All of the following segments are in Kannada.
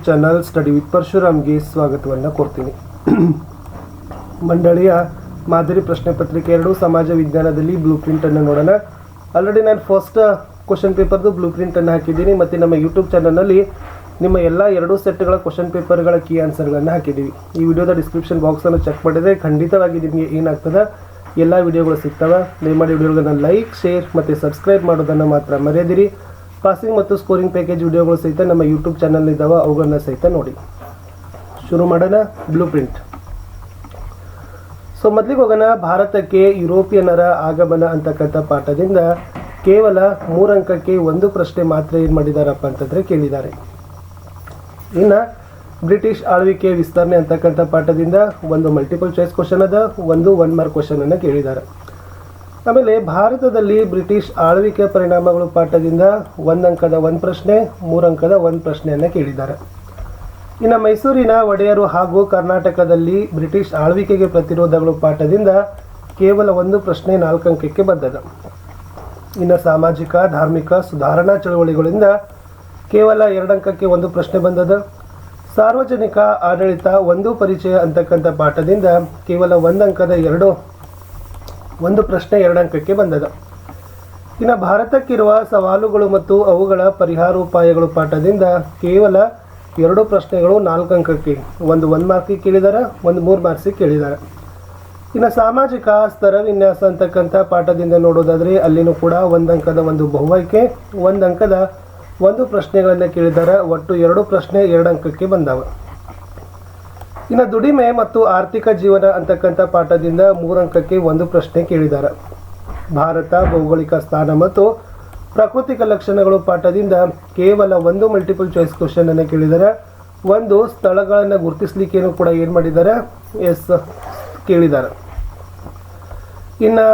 ಚಾನಲ್ ಸ್ಟಡಿ ವಿತ್ ಪರಶುರಾಮ್ಗೆ ಸ್ವಾಗತವನ್ನು ಕೊಡ್ತೀನಿ. ಮಂಡಳಿಯ ಮಾದರಿ ಪ್ರಶ್ನೆ ಪತ್ರಿಕೆ 2 ಸಮಾಜ ವಿಜ್ಞಾನದಲ್ಲಿ ಬ್ಲೂ ಪ್ರಿಂಟನ್ನು ನೋಡೋಣ. ಆಲ್ರೆಡಿ ನಾನು ಫಸ್ಟ್ ಕ್ವಶನ್ ಪೇಪರ್ದು ಬ್ಲೂ ಪ್ರಿಂಟನ್ನು ಹಾಕಿದ್ದೀನಿ ಮತ್ತು ನಮ್ಮ ಯೂಟ್ಯೂಬ್ ಚಾನಲ್ನಲ್ಲಿ ನಿಮ್ಮ ಎಲ್ಲ 2 ಸೆಟ್ಗಳ ಕ್ವಶನ್ ಪೇಪರ್ಗಳ ಕೀ ಆನ್ಸರ್ಗಳನ್ನು ಹಾಕಿದ್ದೀವಿ. ಈ ವಿಡಿಯೋದ ಡಿಸ್ಕ್ರಿಪ್ಷನ್ ಬಾಕ್ಸನ್ನು ಚೆಕ್ ಮಾಡಿದರೆ ಖಂಡಿತವಾಗಿ ನಿಮಗೆ ಏನಾಗ್ತದೆ ಎಲ್ಲ ವಿಡಿಯೋಗಳು ಸಿಗ್ತವೆ. ದಯಮಾಡಿ ವಿಡಿಯೋಗಳನ್ನು ಲೈಕ್, ಶೇರ್ ಮತ್ತು ಸಬ್ಸ್ಕ್ರೈಬ್ ಮಾಡೋದನ್ನು ಮಾತ್ರ ಮರೆಯದಿರಿ. ಪಾಸಿಂಗ್ ಮತ್ತು ಸ್ಕೋರಿಂಗ್ ಪ್ಯಾಕೇಜ್ ವಿಡಿಯೋಗಳು ಸಹಿತ ನಮ್ಮ ಯೂಟ್ಯೂಬ್ ಚಾನಲ್ ಇದ್ದಾವೆ, ಅವುಗಳನ್ನ ಸಹಿತ ನೋಡಿ. ಶುರು ಮಾಡೋಣ. Blue print. ಸೊ ಮೊದಲಿಗೆ ಹೋಗೋಣ. ಭಾರತಕ್ಕೆ ಯುರೋಪಿಯನ್ನರ ಆಗಮನ ಅಂತಕ್ಕಂಥ ಪಾಠದಿಂದ ಕೇವಲ 3 ಅಂಕಕ್ಕೆ ಒಂದು ಪ್ರಶ್ನೆ ಮಾತ್ರ ಏನು ಮಾಡಿದಾರಪ್ಪ ಅಂತಂದರೆ ಕೇಳಿದ್ದಾರೆ. ಇನ್ನು ಬ್ರಿಟಿಷ್ ಆಳ್ವಿಕೆ ವಿಸ್ತರಣೆ ಅಂತಕ್ಕಂಥ ಪಾಠದಿಂದ ಒಂದು ಮಲ್ಟಿಪಲ್ ಚಾಯ್ಸ್ ಕ್ವಶನ್ ಅದ, ಒಂದು 1 ಮಾರ್ಕ್ ಕ್ವಶನನ್ನು ಕೇಳಿದ್ದಾರೆ. ಆಮೇಲೆ ಭಾರತದಲ್ಲಿ ಬ್ರಿಟಿಷ್ ಆಳ್ವಿಕೆ ಪರಿಣಾಮಗಳು ಪಾಠದಿಂದ 1 ಅಂಕದ 1 ಪ್ರಶ್ನೆ, 3 ಅಂಕದ 1 ಪ್ರಶ್ನೆಯನ್ನು ಕೇಳಿದ್ದಾರೆ. ಇನ್ನು ಮೈಸೂರಿನ ಒಡೆಯರು ಹಾಗೂ ಕರ್ನಾಟಕದಲ್ಲಿ ಬ್ರಿಟಿಷ್ ಆಳ್ವಿಕೆಗೆ ಪ್ರತಿರೋಧಗಳು ಪಾಠದಿಂದ ಕೇವಲ 1 ಪ್ರಶ್ನೆ 4 ಅಂಕಕ್ಕೆ ಬಂದದ. ಇನ್ನು ಸಾಮಾಜಿಕ ಧಾರ್ಮಿಕ ಸುಧಾರಣಾ ಚಳವಳಿಗಳಿಂದ ಕೇವಲ 2 ಅಂಕಕ್ಕೆ 1 ಪ್ರಶ್ನೆ ಬಂದದ. ಸಾರ್ವಜನಿಕ ಆಡಳಿತ ಒಂದು ಪರಿಚಯ ಅಂತಕ್ಕಂಥ ಪಾಠದಿಂದ ಕೇವಲ 1 ಅಂಕದ 1 ಪ್ರಶ್ನೆ 2 ಅಂಕಕ್ಕೆ ಬಂದದ. ಇನ್ನು ಭಾರತಕ್ಕಿರುವ ಸವಾಲುಗಳು ಮತ್ತು ಅವುಗಳ ಪರಿಹಾರೋಪಾಯಗಳು ಪಾಠದಿಂದ ಕೇವಲ 2 ಪ್ರಶ್ನೆಗಳು 4 ಅಂಕಕ್ಕೆ, ಒಂದು 1 ಮಾರ್ಕಿಗೆ ಕೇಳಿದ್ದಾರೆ, ಒಂದು 3 ಮಾರ್ಕ್ಸಿಗೆ ಕೇಳಿದ್ದಾರೆ. ಇನ್ನು ಸಾಮಾಜಿಕ ಸ್ತರ ವಿನ್ಯಾಸ ಅಂತಕ್ಕಂಥ ಪಾಠದಿಂದ ನೋಡೋದಾದರೆ ಅಲ್ಲಿನೂ ಕೂಡ 1 ಅಂಕದ 1 ಬಹುಆಯ್ಕೆ, 1 ಅಂಕದ 1 ಪ್ರಶ್ನೆಗಳನ್ನು ಕೇಳಿದ್ದಾರೆ. ಒಟ್ಟು 2 ಪ್ರಶ್ನೆ 2 ಅಂಕಕ್ಕೆ ಬಂದವ. ಇನ್ನು ದುಡಿಮೆ ಮತ್ತು ಆರ್ಥಿಕ ಜೀವನ ಅಂತಕ್ಕಂಥ ಪಾಠದಿಂದ 3 ಅಂಕಕ್ಕೆ 1 ಪ್ರಶ್ನೆ ಕೇಳಿದ್ದಾರೆ. ಭಾರತ ಭೌಗೋಳಿಕ ಸ್ಥಾನ ಮತ್ತು ಪ್ರಾಕೃತಿಕ ಲಕ್ಷಣಗಳು ಪಾಠದಿಂದ ಕೇವಲ 1 ಮಲ್ಟಿಪಲ್ ಚಾಯ್ಸ್ ಕ್ವಶನ್ ಅನ್ನು ಕೇಳಿದ್ದಾರೆ. ಒಂದು ಸ್ಥಳಗಳನ್ನು ಗುರುತಿಸಲಿಕ್ಕೇನು ಕೂಡ ಏನು ಮಾಡಿದ್ದಾರೆ, ಕೇಳಿದ್ದಾರೆ. ಇನ್ನು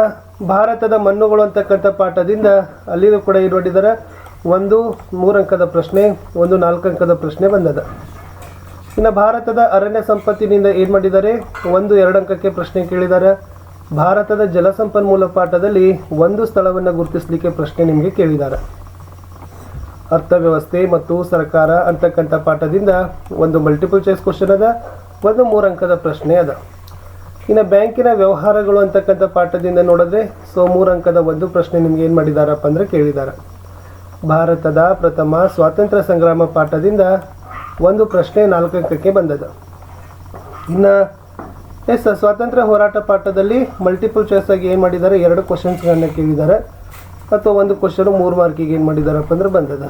ಭಾರತದ ಮಣ್ಣುಗಳು ಅಂತಕ್ಕಂಥ ಪಾಠದಿಂದ ಅಲ್ಲಿನೂ ಕೂಡ ಏನು ಮಾಡಿದ್ದಾರೆ, ಒಂದು 3 ಅಂಕದ ಪ್ರಶ್ನೆ, ಒಂದು 4 ಅಂಕದ ಪ್ರಶ್ನೆ ಬಂದದ. ಇನ್ನು ಭಾರತದ ಅರಣ್ಯ ಸಂಪತ್ತಿನಿಂದ ಏನು ಮಾಡಿದ್ದಾರೆ, 1 2 ಅಂಕಕ್ಕೆ ಪ್ರಶ್ನೆ ಕೇಳಿದ್ದಾರೆ. ಭಾರತದ ಜಲಸಂಪನ್ಮೂಲ ಪಾಠದಲ್ಲಿ 1 ಸ್ಥಳವನ್ನು ಗುರುತಿಸಲಿಕ್ಕೆ ಪ್ರಶ್ನೆ ನಿಮಗೆ ಕೇಳಿದ್ದಾರೆ. ಅರ್ಥವ್ಯವಸ್ಥೆ ಮತ್ತು ಸರ್ಕಾರ ಅಂತಕ್ಕಂಥ ಪಾಠದಿಂದ ಒಂದು ಮಲ್ಟಿಪಲ್ ಚಾಯ್ಸ್ ಕ್ವಶನ್ ಅದ, ಒಂದು 3 ಅಂಕದ ಪ್ರಶ್ನೆ ಅದ. ಇನ್ನು ಬ್ಯಾಂಕಿನ ವ್ಯವಹಾರಗಳು ಅಂತಕ್ಕಂಥ ಪಾಠದಿಂದ ನೋಡಿದ್ರೆ 3 ಅಂಕದ 1 ಪ್ರಶ್ನೆ ನಿಮ್ಗೆ ಏನು ಮಾಡಿದಾರಪ್ಪ ಅಂದರೆ ಕೇಳಿದ್ದಾರೆ. ಭಾರತದ ಪ್ರಥಮ ಸ್ವಾತಂತ್ರ್ಯ ಸಂಗ್ರಾಮ ಪಾಠದಿಂದ 1 ಪ್ರಶ್ನೆ 4 ಅಂಕಕ್ಕೆ ಬಂದದ. ಇನ್ನು ಸ್ವಾತಂತ್ರ್ಯ ಹೋರಾಟ ಪಾಠದಲ್ಲಿ ಮಲ್ಟಿಪಲ್ ಚಾಯ್ಸ್ ಆಗಿ ಏನು ಮಾಡಿದ್ದಾರೆ, 2 ಕ್ವಶನ್ಸ್ಗಳನ್ನು ಕೇಳಿದ್ದಾರೆ ಅಥವಾ 1 ಕ್ವಶನ್ 3 ಮಾರ್ಕಿಗೆ ಏನು ಮಾಡಿದಾರಪ್ಪ ಅಂದ್ರೆ ಬಂದದ.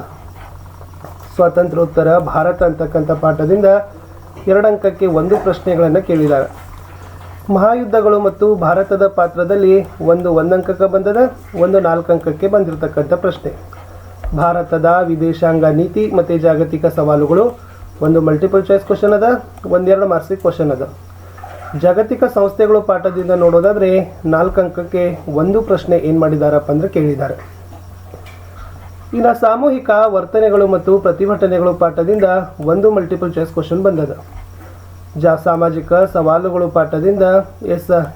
ಸ್ವಾತಂತ್ರ್ಯೋತ್ತರ ಭಾರತ ಅಂತಕ್ಕಂಥ ಪಾಠದಿಂದ 2 ಅಂಕಕ್ಕೆ 1 ಪ್ರಶ್ನೆಗಳನ್ನು ಕೇಳಿದ್ದಾರೆ. ಮಹಾಯುದ್ಧಗಳು ಮತ್ತು ಭಾರತದ ಪಾತ್ರದಲ್ಲಿ 1 ಅಂಕಕ್ಕೆ ಬಂದದ, ಒಂದು 4 ಅಂಕಕ್ಕೆ ಬಂದಿರತಕ್ಕಂಥ ಪ್ರಶ್ನೆ. ಭಾರತದ ವಿದೇಶಾಂಗ ನೀತಿ ಮತ್ತು ಜಾಗತಿಕ ಸವಾಲುಗಳು ಒಂದು ಮಲ್ಟಿಪಲ್ ಚಾಯ್ಸ್ ಕ್ವಶನ್ ಅದ, 1-2 ಮಾರ್ಕ್ಸಿಗೆ ಕ್ವಶನ್ ಅದ. ಜಾಗತಿಕ ಸಂಸ್ಥೆಗಳು ಪಾಠದಿಂದ ನೋಡೋದಾದರೆ 4 ಅಂಕಕ್ಕೆ 1 ಪ್ರಶ್ನೆ ಏನು ಮಾಡಿದಾರಪ್ಪ ಅಂದರೆ ಕೇಳಿದ್ದಾರೆ. ಇನ್ನು ಸಾಮೂಹಿಕ ವರ್ತನೆಗಳು ಮತ್ತು ಪ್ರತಿಭಟನೆಗಳು ಪಾಠದಿಂದ 1 ಮಲ್ಟಿಪಲ್ ಚಾಯ್ಸ್ ಕ್ವಶನ್ ಬಂದದ. ಸಾಮಾಜಿಕ ಸವಾಲುಗಳು ಪಾಠದಿಂದ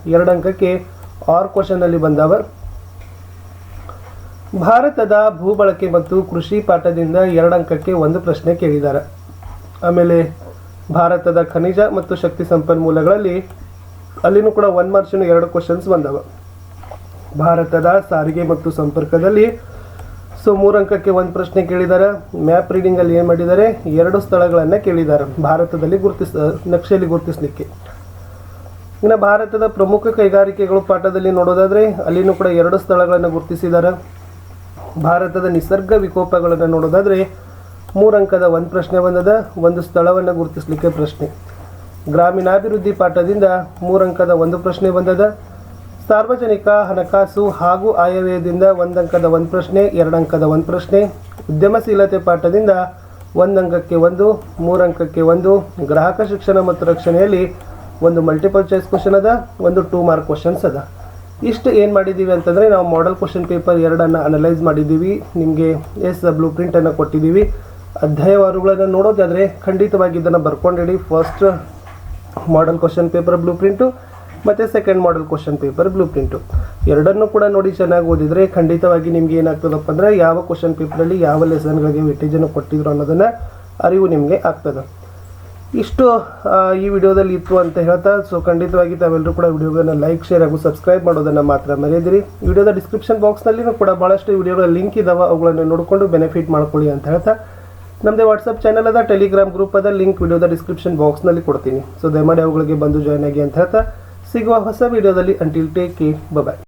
2 ಅಂಕಕ್ಕೆ 6 ಕ್ವಶನಲ್ಲಿ ಬಂದವ. ಭಾರತದ ಭೂಬಳಕೆ ಮತ್ತು ಕೃಷಿ ಪಾಠದಿಂದ 2 ಅಂಕಕ್ಕೆ 1 ಪ್ರಶ್ನೆ ಕೇಳಿದ್ದಾರೆ. ಆಮೇಲೆ ಭಾರತದ ಖನಿಜ ಮತ್ತು ಶಕ್ತಿ ಸಂಪನ್ಮೂಲಗಳಲ್ಲಿ ಅಲ್ಲಿನೂ ಕೂಡ 1 ಮಾರ್ಕ್ಸಿನ 2 ಕ್ವಶನ್ಸ್ ಬಂದವ. ಭಾರತದ ಸಾರಿಗೆ ಮತ್ತು ಸಂಪರ್ಕದಲ್ಲಿ 3 ಅಂಕಕ್ಕೆ 1 ಪ್ರಶ್ನೆ ಕೇಳಿದ್ದಾರೆ. ಮ್ಯಾಪ್ ರೀಡಿಂಗಲ್ಲಿ ಏನು ಮಾಡಿದ್ದಾರೆ, 2 ಸ್ಥಳಗಳನ್ನು ಕೇಳಿದ್ದಾರೆ ಭಾರತದಲ್ಲಿ ನಕ್ಷೆಯಲ್ಲಿ ಗುರುತಿಸಲಿಕ್ಕೆ. ಇನ್ನು ಭಾರತದ ಪ್ರಮುಖ ಕೈಗಾರಿಕೆಗಳು ಪಾಠದಲ್ಲಿ ನೋಡೋದಾದರೆ ಅಲ್ಲಿನೂ ಕೂಡ 2 ಸ್ಥಳಗಳನ್ನು ಗುರುತಿಸಿದ್ದಾರೆ. ಭಾರತದ ನಿಸರ್ಗ ವಿಕೋಪಗಳನ್ನು ನೋಡೋದಾದರೆ 3 ಅಂಕದ 1 ಪ್ರಶ್ನೆ ಬಂದದ, 1 ಸ್ಥಳವನ್ನು ಗುರುತಿಸಲಿಕ್ಕೆ ಪ್ರಶ್ನೆ. ಗ್ರಾಮೀಣಾಭಿವೃದ್ಧಿ ಪಾಠದಿಂದ 3 ಅಂಕದ 1 ಪ್ರಶ್ನೆ ಬಂದದ. ಸಾರ್ವಜನಿಕ ಹಣಕಾಸು ಹಾಗೂ ಆಯವ್ಯಯದಿಂದ 1 ಅಂಕದ 1 ಪ್ರಶ್ನೆ, 2 ಅಂಕದ 1 ಪ್ರಶ್ನೆ. ಉದ್ಯಮಶೀಲತೆ ಪಾಠದಿಂದ 1 ಅಂಕಕ್ಕೆ 1, 3 ಅಂಕಕ್ಕೆ 1. ಗ್ರಾಹಕ ಶಿಕ್ಷಣ ಮತ್ತು ರಕ್ಷಣೆಯಲ್ಲಿ ಒಂದು ಮಲ್ಟಿಪಲ್ ಚಾಯ್ಸ್ ಕ್ವಶನ್ ಅದ, ಒಂದು 2 ಮಾರ್ಕ್ ಕ್ವಶನ್ಸ್ ಅದ. ಇಷ್ಟು ಏನು ಮಾಡಿದ್ದೀವಿ ಅಂತಂದರೆ ನಾವು ಮಾಡೆಲ್ ಕ್ವಶನ್ ಪೇಪರ್ 2 ಅನಲೈಸ್ ಮಾಡಿದ್ದೀವಿ. ನಿಮಗೆ ಬ್ಲೂ ಪ್ರಿಂಟನ್ನು ಕೊಟ್ಟಿದ್ದೀವಿ. ಅಧ್ಯಾಯವಾರುಗಳನ್ನು ನೋಡೋದಾದರೆ ಖಂಡಿತವಾಗಿ ಇದನ್ನು ಬರ್ಕೊಂಡಿಡಿ. First model question paper blueprint ಮತ್ತು second model question paper blueprint ಎರಡನ್ನೂ ಕೂಡ ನೋಡಿ ಚೆನ್ನಾಗಿ ಓದಿದರೆ ಖಂಡಿತವಾಗಿ ನಿಮಗೆ ಏನಾಗ್ತದಪ್ಪ ಅಂದರೆ ಯಾವ ಕ್ವಶನ್ ಪೇಪರಲ್ಲಿ ಯಾವ ಲೆಸನ್ಗಳಿಗೆ ವೆಟೇಜನ್ನು ಕೊಟ್ಟಿದ್ರು ಅನ್ನೋದನ್ನು ಅರಿವು ನಿಮಗೆ ಆಗ್ತದೆ. ಇಷ್ಟು ಈ ವಿಡಿಯೋದಲ್ಲಿ ಇತ್ತು ಅಂತ ಹೇಳ್ತಾ, ಸೊ ಖಂಡಿತವಾಗಿ ತಾವೆಲ್ಲರೂ ಕೂಡ ವಿಡಿಯೋಗಳನ್ನು ಲೈಕ್, ಶೇರ್ ಹಾಗೂ ಸಬ್ಸ್ಕ್ರೈಬ್ ಮಾಡೋದನ್ನು ಮಾತ್ರ ಮರೆಯದಿರಿ. ವಿಡಿಯೋದ ಡಿಸ್ಕ್ರಿಪ್ಷನ್ ಬಾಕ್ಸ್ನಲ್ಲಿನೂ ಕೂಡ ಭಾಳಷ್ಟು ವಿಡಿಯೋಗಳ ಲಿಂಕ್ ಇದಾವೆ, ಅವುಗಳನ್ನು ನೋಡಿಕೊಂಡು ಬೆನಿಫಿಟ್ ಮಾಡ್ಕೊಳ್ಳಿ ಅಂತ ಹೇಳ್ತಾ, ನಮ್ಮದೇ ವಾಟ್ಸಪ್ ಚಾನಲ್ ಅದ, ಟೆಲಿಗ್ರಾಮ್ ಗ್ರೂಪ್ ಅದ, ಲಿಂಕ್ ವಿಡಿಯೋದ ಡಿಸ್ಕ್ರಿಪ್ಷನ್ ಬಾಕ್ಸ್ನಲ್ಲಿ ಕೊಡ್ತೀನಿ. ಸೊ ದಯಮಾಡಿ ಅವುಗಳಿಗೆ ಬಂದು ಜಾಯ್ನ್ ಆಗಿ ಅಂತ ಹೇಳ್ತಾ, ಸಿಗುವ ಹೊಸ ವಿಡಿಯೋದಲ್ಲಿ. ಅಂಟಿಲ್ ಟೇಕ್ ಕೇರ್, ಬಾಯ್.